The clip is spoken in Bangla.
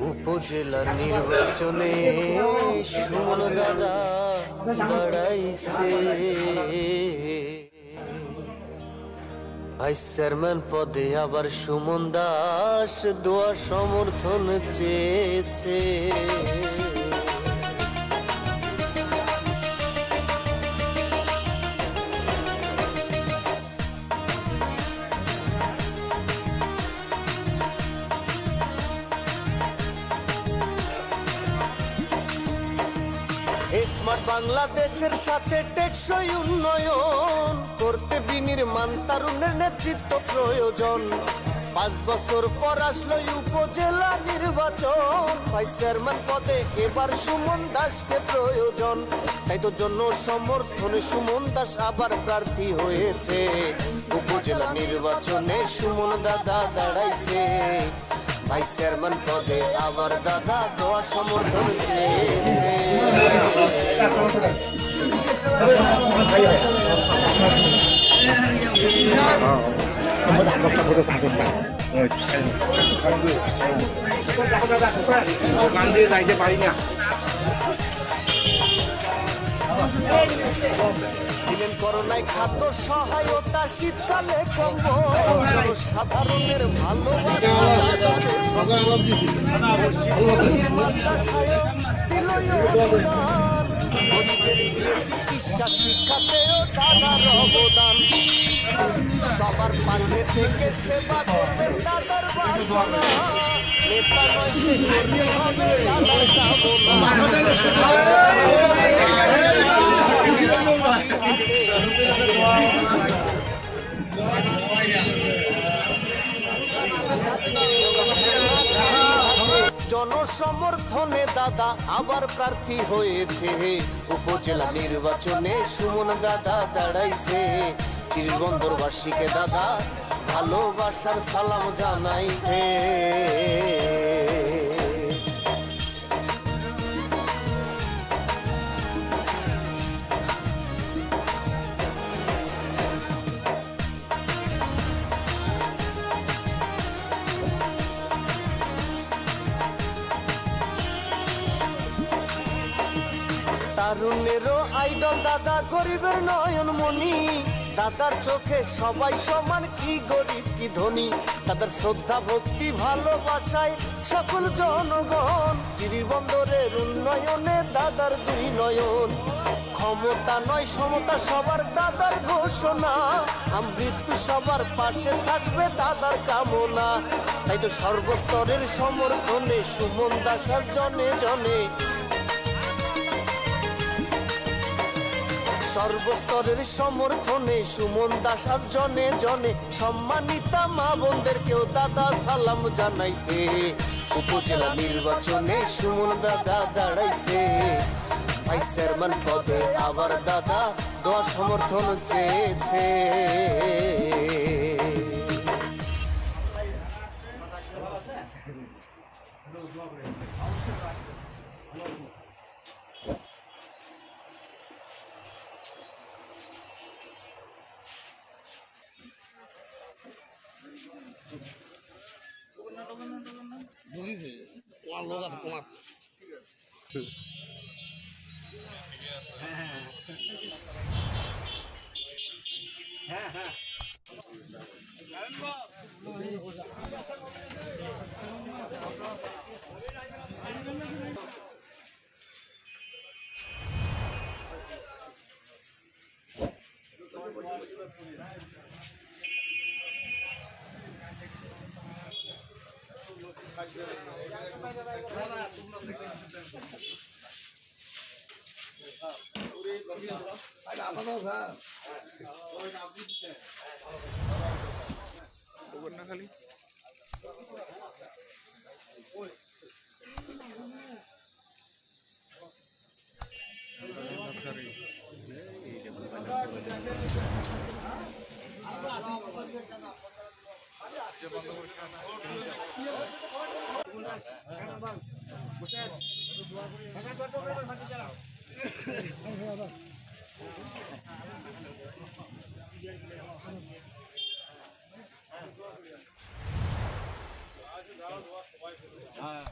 উপজেলার নির্বাচনে সুমন দাদা দাঁড়াইছে, ভাইস চেয়ারম্যান পদে আবার সুমন দাস দোয়া সমর্থন চেয়েছে। স্মার্ট বাংলাদেশের সাথে টেকসই উন্নয়ন করতে বিনির্মাণ তরুণের নেতৃত্ব প্রয়োজন। 5 বছর পর আসলো উপজেলা নির্বাচন, ভাইস চেয়ারম্যান পদে এবার সুমন দাসকে প্রয়োজন। তাই তো জন্য সমর্থনে সুমন দাস আবার প্রার্থী হয়েছে। উপজেলা নির্বাচনে সুমন দাদা দাঁড়াইছে, ভাইস চেয়ারম্যান পদে আবার দাদা দোয়া সমর্থন চেয়েছে। দিলেন করোনায় খাদ্য সহায়তা, শীতকালে কম্বল, সাধারণের ভালোবাসা মাদ্রাসায় দিল অবদান, গরিবের চিকিৎসা শিক্ষাতেও দাদার অবদান। সবার পাশে থেকে সেবা করবেন দাদার বাসনা, নেতা নয় সে কর্মী হবে দাদার জনসমর্থনে দাদা আবার প্রার্থী হয়েছে। উপজেলা নির্বাচনে সুমন দাদা দাঁড়াইছে, চিরবন্দরবাসীকে দাদা ভালোবাসার সালাম জানাইছে। তারুণেরও আইডল দাদা, গরিবের নয়নমণি, দাদার চোখে সবাই সমান, কি গরিব কি ধনী। তাদের শ্রদ্ধা ভক্তি ভালোবাসায় সকল জনগণ, চিরিবন্দরের উন্নয়নে দাদার 2 নয়ন। ক্ষমতা নয় সমতা সবার দাদার ঘোষণা, মৃত্যু সবার পাশে থাকবে দাদার কামনা। তাই তো সর্বস্তরের সমর্থনে সুমন দাস জনে জনে, সর্বস্তরের সমর্থনে সুমন দাস জনে জনে, সম্মানিতা মা বোনদেরকেও দাদা সালাম জানাইছে। উপজেলা নির্বাচনে সুমন দাদা দাঁড়াইছে, ভাইস চেয়ারম্যান পদে আবার দাদা দোয়া সমর্থন চেয়েছে। বুঝিছে তোমার লোক আছে তোমার। হ্যাঁ হ্যাঁ খালি হ্যাঁ